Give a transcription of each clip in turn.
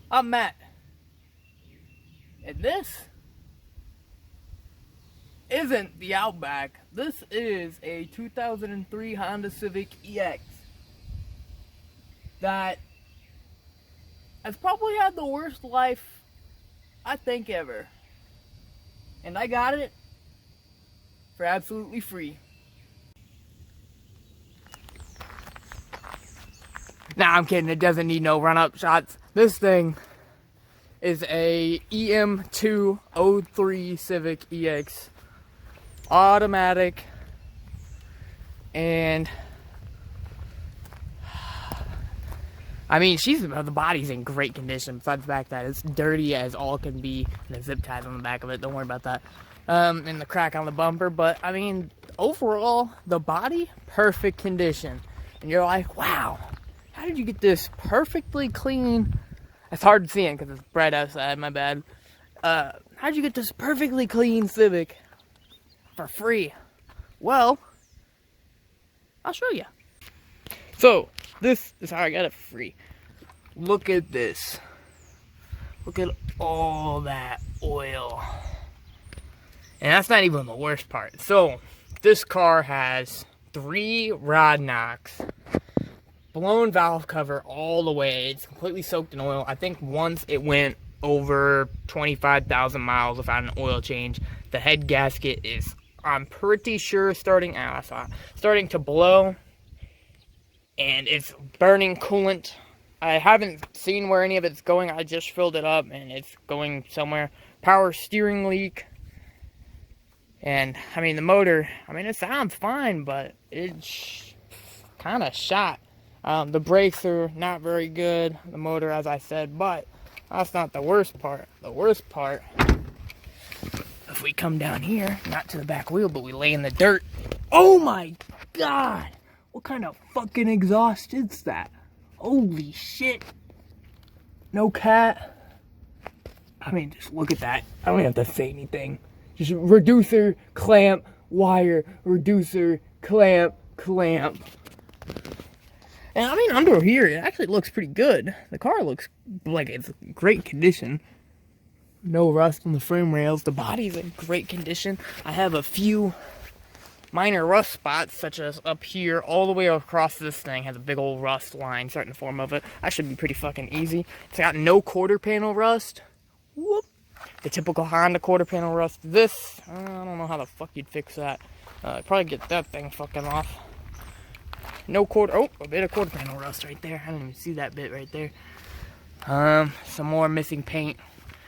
I'm Matt. And this isn't the Outback. This is a 2003 Honda Civic EX that has probably had the worst life, I think, ever. And I got it for absolutely free. Nah, I'm kidding. It doesn't need no run-up shots. This thing is a EM203 Civic EX. Automatic. And I mean, the body's in great condition, besides the fact that it's dirty as all can be. And the zip ties on the back of it, don't worry about that. And the crack on the bumper. But I mean, overall, the body, perfect condition. And you're like, wow, how did you get this perfectly clean? It's hard to see it because it's bright outside, my bad. How'd you get this perfectly clean Civic for free? Well, I'll show you. So, this is how I got it for free. Look at this. Look at all that oil. And that's not even the worst part. So, this car has 3 rod knocks. Blown valve cover all the way. It's completely soaked in oil. I think once it went over 25,000 miles without an oil change. The head gasket is, I'm pretty sure, starting to blow. And it's burning coolant. I haven't seen where any of it's going. I just filled it up and it's going somewhere. Power steering leak. And, I mean, the motor, it sounds fine, but it's kind of shot. The brakes are not very good, the motor, as I said, but that's not the worst part. The worst part, if we come down here, not to the back wheel, but we lay in the dirt. Oh my God! What kind of fucking exhaust is that? Holy shit. No cat. Just look at that. I don't even have to say anything. Just reducer, clamp, wire, reducer, clamp, clamp. And under here, it actually looks pretty good. The car looks like it's in great condition. No rust on the frame rails. The body's in great condition. I have a few minor rust spots, such as up here, all the way across this thing has a big old rust line starting to form of it. That should be pretty fucking easy. It's got no quarter panel rust. Whoop. The typical Honda quarter panel rust. This, I don't know how the fuck you'd fix that. Probably get that thing fucking off. No a bit of quarter panel rust right there. I didn't even see that bit right there. Some more missing paint.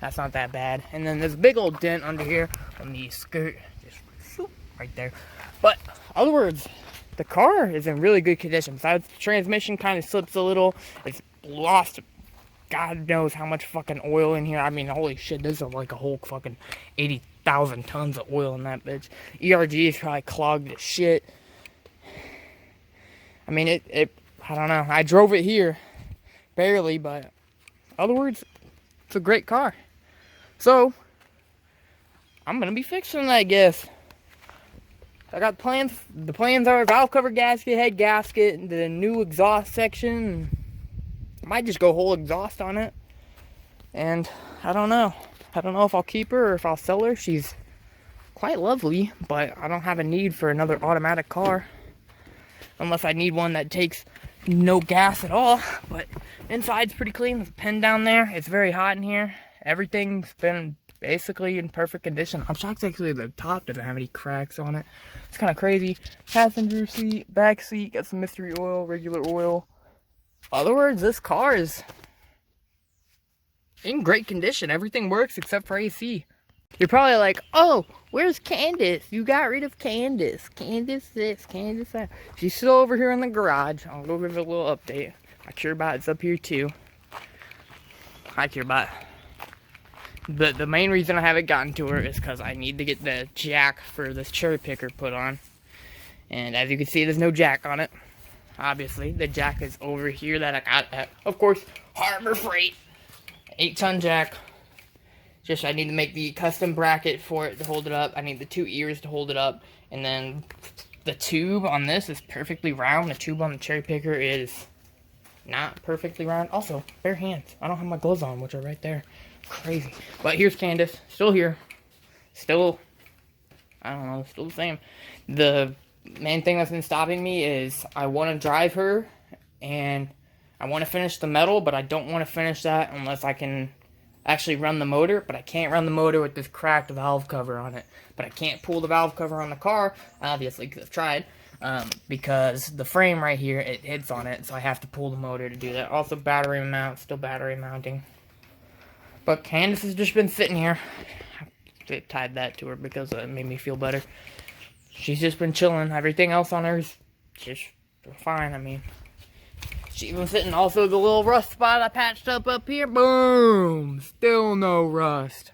That's not that bad. And then there's a big old dent under here on the skirt. Just shoop, right there. But, in other words, the car is in really good condition. Besides, the transmission kind of slips a little. It's lost God knows how much fucking oil in here. Holy shit, this is like a whole fucking 80,000 tons of oil in that bitch. ERG is probably clogged as shit. I don't know. I drove it here. Barely, but in other words, it's a great car. So, I'm going to be fixing it, I guess. I got plans. The plans are valve cover gasket, head gasket, the new exhaust section. I might just go whole exhaust on it. And I don't know. I don't know if I'll keep her or if I'll sell her. She's quite lovely, but I don't have a need for another automatic car. Unless I need one that takes no gas at all. But inside's pretty clean. There's a pen down there. It's very hot in here. Everything's been basically in perfect condition. I'm shocked actually the top doesn't have any cracks on it. It's kind of crazy. Passenger seat, back seat, got some mystery oil, regular oil. In other words, this car is in great condition. Everything works except for AC. You're probably like, oh, where's Candace? You got rid of Candace. Candace this, Candace that. She's still over here in the garage. I'll go give her a little update. My CureBot's up here too. Hi, CureBot. The main reason I haven't gotten to her is because I need to get the jack for this cherry picker put on. And as you can see, there's no jack on it. Obviously, the jack is over here that I got at, of course, Harbor Freight. 8-ton jack. Just I need to make the custom bracket for it to hold it up. I need the 2 ears to hold it up. And then the tube on this is perfectly round. The tube on the cherry picker is not perfectly round. Also, bare hands. I don't have my gloves on, which are right there. Crazy. But here's Candace. Still here. Still, I don't know, still the same. The main thing that's been stopping me is I want to drive her, and I want to finish the metal, but I don't want to finish that unless I can actually run the motor. But I can't run the motor with this cracked valve cover on it. But I can't pull the valve cover on the car, obviously, because I've tried. Because the frame right here, it hits on it, so I have to pull the motor to do that. Also, battery mount, still battery mounting. But Candace has just been sitting here. I tied that to her because it made me feel better. She's just been chilling. Everything else on her is just fine. I mean, she's been sitting. Also, the little rust spot I patched up here. Boom! Still no rust.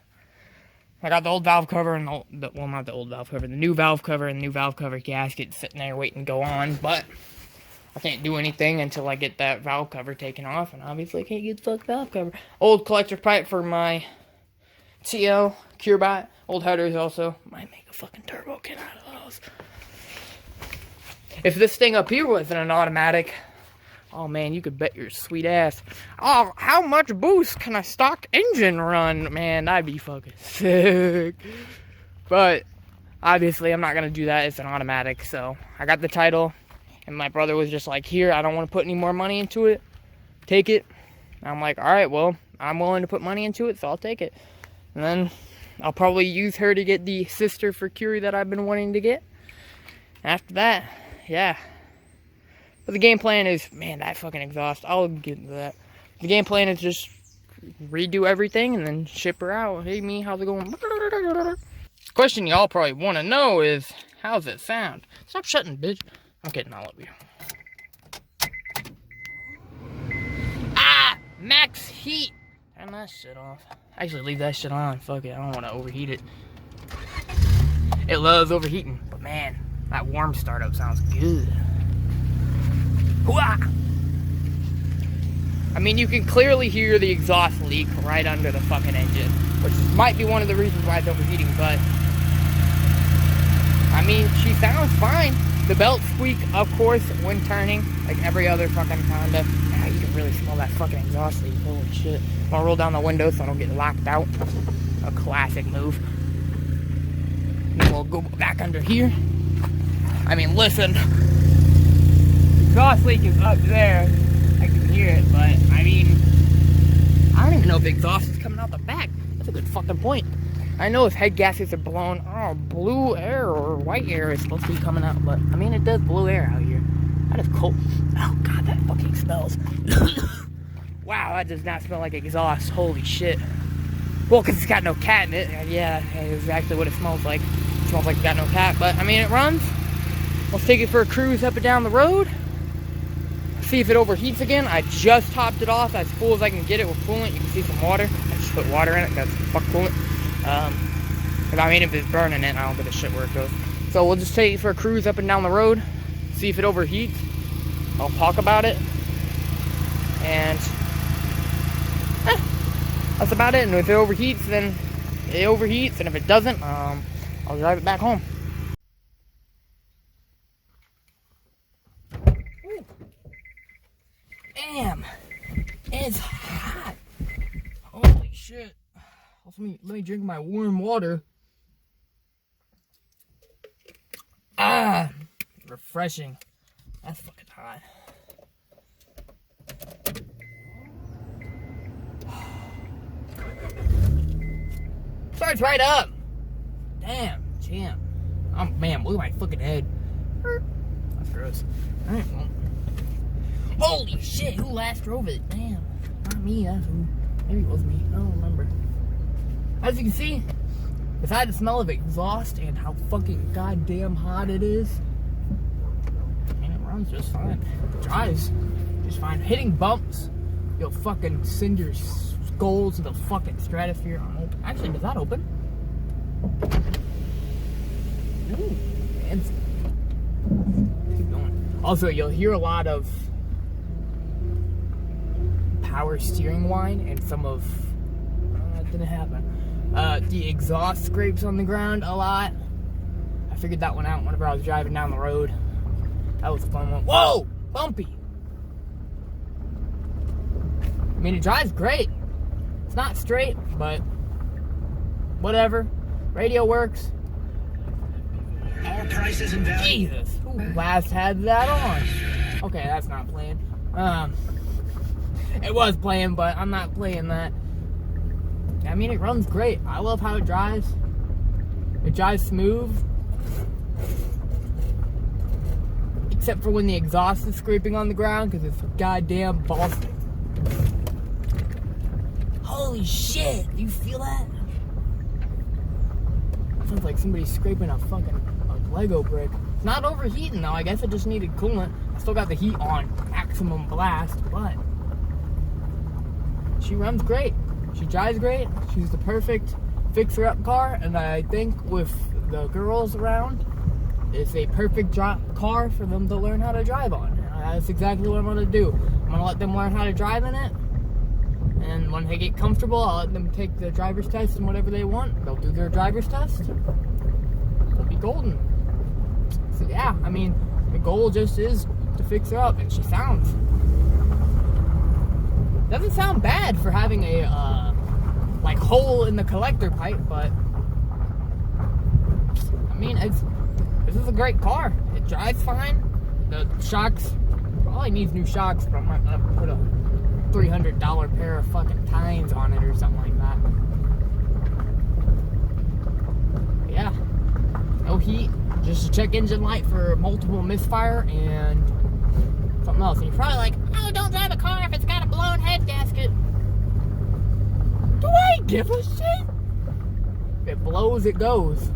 I got the old valve cover and well, not the old valve cover, the new valve cover and the new valve cover gasket sitting there waiting to go on, but I can't do anything until I get that valve cover taken off, and obviously I can't get the fuck valve cover. Old collector pipe for my TL, CureBot, old headers also. Might make a fucking turbo kit out of those. If this thing up here wasn't an automatic, oh man, you could bet your sweet ass. Oh, how much boost can a stock engine run? Man, that'd be fucking sick. But obviously, I'm not gonna do that. It's an automatic. So I got the title, and my brother was just like, "Here, I don't want to put any more money into it. Take it." And I'm like, "All right, well, I'm willing to put money into it, so I'll take it." And then I'll probably use her to get the sister for Curie that I've been wanting to get. After that, yeah. But the game plan is, man, that fucking exhaust. I'll get into that. The game plan is just redo everything and then ship her out. Hey, me, how's it going? Question y'all probably want to know is, how's it sound? Stop shutting, bitch. I'm kidding, I love you. Ah! Max heat! Turn that shit off. Actually, leave that shit on. Fuck it, I don't want to overheat it. It loves overheating. But man, that warm startup sounds good. I mean, you can clearly hear the exhaust leak right under the fucking engine, which might be one of the reasons why it's overheating, but I mean, she sounds fine. The belt squeak, of course, when turning, like every other fucking Honda. Yeah, you can really smell that fucking exhaust leak. Holy shit. I'm gonna roll down the window so I don't get locked out. A classic move. Then we'll go back under here. I mean, listen. Exhaust leak is up there. I can hear it, but I mean, I don't even know if the exhaust is coming out the back. That's a good fucking point. I know if head gaskets are blown, oh, blue air or white air is supposed to be coming out, but I mean, it does blow air out here. That is cold. Oh god, that fucking smells. Wow, that does not smell like exhaust. Holy shit. Well, because it's got no cat in it. Yeah, that's exactly what it smells like. It smells like it's got no cat, but I mean, it runs. Let's take it for a cruise up and down the road. See if it overheats again. I just topped it off as full as I can get it with coolant. You can see some water. I just put water in it because fuck coolant. Because I mean, if it's burning it, I don't give a shit where it goes. So we'll just take it for a cruise up and down the road. See if it overheats. I'll talk about it. And that's about it. And if it overheats, then it overheats. And if it doesn't, I'll drive it back home. Damn, it's hot. Holy shit. Let me drink my warm water. Ah, refreshing. That's fucking hot. Starts right up. Damn, champ. Oh man, look at my fucking head. That's gross. Alright, well. Holy shit, who last drove it? Damn. Not me, that's who. Maybe it was me. I don't remember. As you can see, besides the smell of exhaust and how fucking goddamn hot it is, I mean, it runs just fine. It drives just fine. Hitting bumps, you'll fucking send your skull to the fucking stratosphere. Actually, does that open? Ooh, fancy. Keep going. Also, you'll hear a lot of power steering whine and some of that didn't happen. The exhaust scrapes on the ground a lot. I figured that one out whenever I was driving down the road. That was a fun one. Whoa! Bumpy! I mean, it drives great. It's not straight, but whatever. Radio works. All prices and value. Jesus, who last had that on? Okay, that's not playing. It was playing, but I'm not playing that. I mean, it runs great. I love how it drives. It drives smooth. Except for when the exhaust is scraping on the ground, because it's goddamn Boston. Holy shit, do you feel that? Sounds like somebody's scraping a fucking Lego brick. It's not overheating though, I guess it just needed coolant. I still got the heat on maximum blast, but she runs great. She drives great. She's the perfect fixer-up car, and I think with the girls around, it's a perfect car for them to learn how to drive on. That's exactly what I'm going to do. I'm going to let them learn how to drive in it, and when they get comfortable, I'll let them take the driver's test and whatever they want. They'll do their driver's test. They'll be golden. So yeah, I mean, the goal just is to fix her up, and she sounds... doesn't sound bad for having a, like, hole in the collector pipe, but... I mean, this is a great car. It drives fine. The shocks... probably needs new shocks, but I'm not gonna put a $300 pair of fucking tines on it or something like that. Yeah. No heat. Just a check engine light for multiple misfire and something else. And you're probably like, oh, don't drive a car if it's got a blown head gasket. Do I give a shit? If it blows, it goes.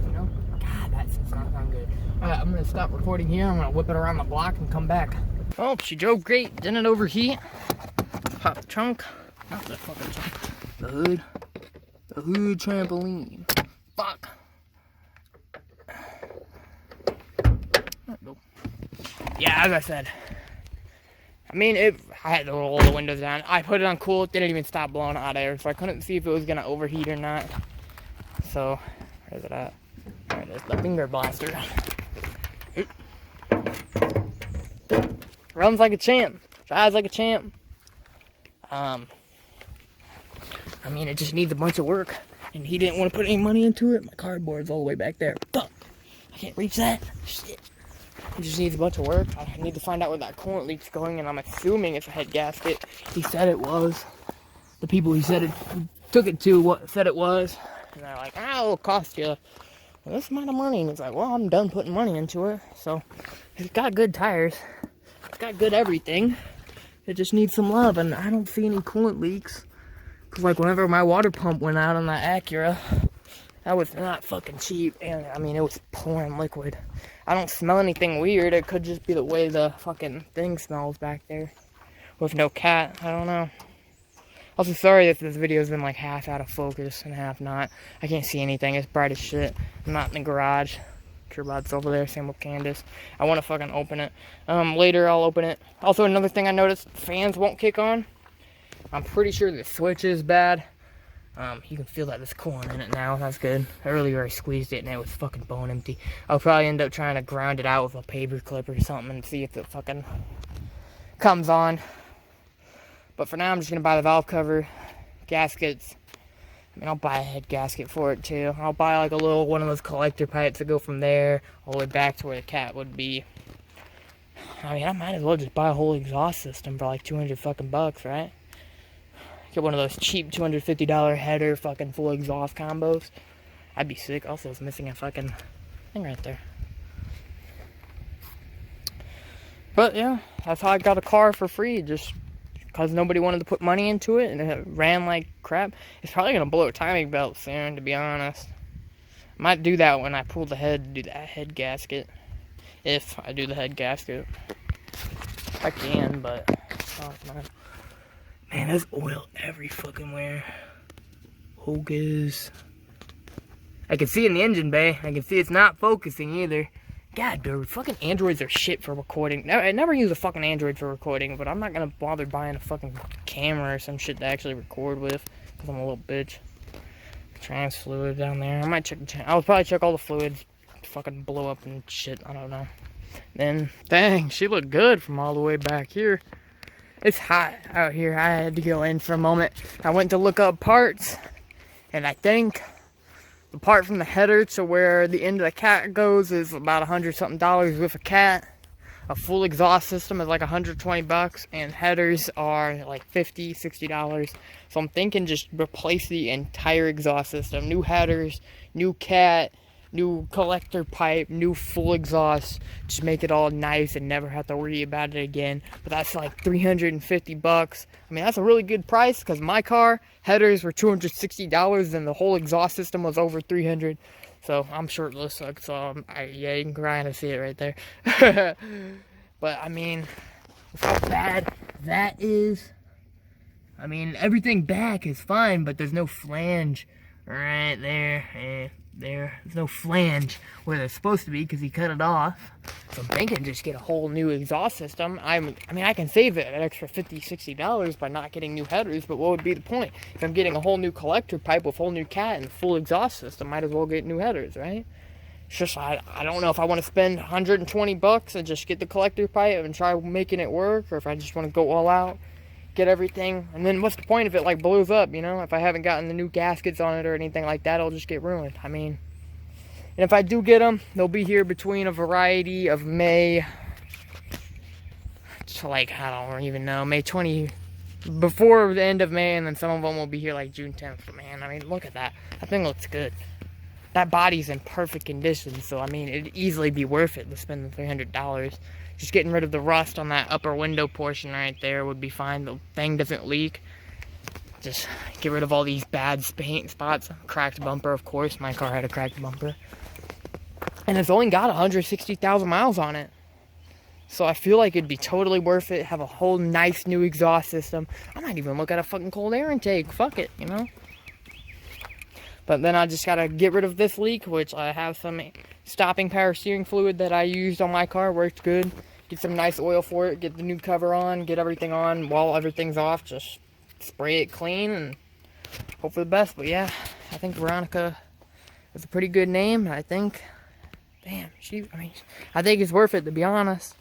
You know? God, that's not sound good. Alright, I'm gonna stop recording here. I'm gonna whip it around the block and come back. Oh, she drove great. Didn't overheat. Pop the trunk. Not the fucking trunk. The hood. The hood trampoline. Fuck. Yeah, as I said. I mean, I had to roll the windows down. I put it on cool. It didn't even stop blowing hot air, so I couldn't see if it was going to overheat or not. So, where's it at? There it is, the finger blaster. Runs like a champ. Drives like a champ. I mean, it just needs a bunch of work. And he didn't want to put any money into it. My cardboard's all the way back there. Fuck. I can't reach that. Shit. It just needs a bunch of work. I need to find out where that coolant leak's going, and I'm assuming it's a head gasket. He said it was. The people he took it to said it was. And they're like, oh, it'll cost you this amount of money. And it's like, well, I'm done putting money into it. So, it's got good tires. It's got good everything. It just needs some love, and I don't see any coolant leaks. Because, like, whenever my water pump went out on that Acura, that was not fucking cheap. And, I mean, it was pouring liquid. I don't smell anything weird. It could just be the way the fucking thing smells back there. With no cat. I don't know. Also, sorry if this video's been like half out of focus and half not. I can't see anything. It's bright as shit. I'm not in the garage. Curbot's over there. Same with Candace. I want to fucking open it. Later, I'll open it. Also, another thing I noticed. Fans won't kick on. I'm pretty sure the switch is bad. You can feel that there's coolant in it now. That's good. Earlier I squeezed it and it was fucking bone empty. I'll probably end up trying to ground it out with a paper clip or something and see if it fucking comes on. But for now, I'm just going to buy the valve cover, gaskets. I mean, I'll buy a head gasket for it too. I'll buy like a little one of those collector pipes that go from there all the way back to where the cat would be. I mean, I might as well just buy a whole exhaust system for like 200 fucking bucks, right? Get one of those cheap $250 header fucking full exhaust combos. I'd be sick. Also, it's missing a fucking thing right there. But yeah, that's how I got a car for free. Just because nobody wanted to put money into it and it ran like crap. It's probably going to blow a timing belt soon, to be honest. I might do that when I pull the head to do that head gasket. If I do the head gasket. I can, but oh, man. Man, there's oil every fucking where. Hocus. I can see it in the engine bay. I can see it's not focusing either. God, dude, fucking Androids are shit for recording. I never use a fucking Android for recording, but I'm not gonna bother buying a fucking camera or some shit to actually record with, because I'm a little bitch. Trans fluid down there. I might check. I'll probably check all the fluids. Fucking blow up and shit. I don't know. Then, dang, she looked good from all the way back here. It's hot out here. I had to go in for a moment. I went to look up parts, and I think the part from the header to where the end of the cat goes is about $100 something with a cat. A full exhaust system is like $120, and headers are like $50, $60. So I'm thinking just replace the entire exhaust system. New headers, new cat, new collector pipe, new full exhaust. Just make it all nice and never have to worry about it again. But that's like $350. I mean, that's a really good price because my car headers were $260 and the whole exhaust system was over $300. So I'm shirtless, so yeah, you can kind of see it right there. But I mean, how bad that is. I mean, everything back is fine, but there's no flange right there and there. There's no flange where they're supposed to be because he cut it off. So I'm thinking just get a whole new exhaust system. I mean, I can save it an extra $50, $60 by not getting new headers, but what would be the point? If I'm getting a whole new collector pipe with a whole new cat and full exhaust system, might as well get new headers, right? It's just, I don't know if I want to spend $120 and just get the collector pipe and try making it work, or if I just want to go all out, get everything, and then what's the point if it like blows up, you know? If I haven't gotten the new gaskets on it or anything like that, it'll just get ruined. I mean, and if I do get them, they'll be here between a variety of May to like, I don't even know, May 20, before the end of May, and then some of them will be here like June 10th. But man, I mean, look at that. That thing looks good. That body's in perfect condition, so I mean, it'd easily be worth it to spend the $300. Just getting rid of the rust on that upper window portion right there would be fine. The thing doesn't leak. Just get rid of all these bad paint spots. Cracked bumper, of course. My car had a cracked bumper. And it's only got 160,000 miles on it. So I feel like it'd be totally worth it. Have a whole nice new exhaust system. I might even look at a fucking cold air intake. Fuck it, you know? But then I just gotta get rid of this leak, which I have some stopping power steering fluid that I used on my car. Worked good. Get some nice oil for it. Get the new cover on. Get everything on while everything's off. Just spray it clean and hope for the best. But yeah, I think Veronica is a pretty good name. I think, damn, I think it's worth it, to be honest.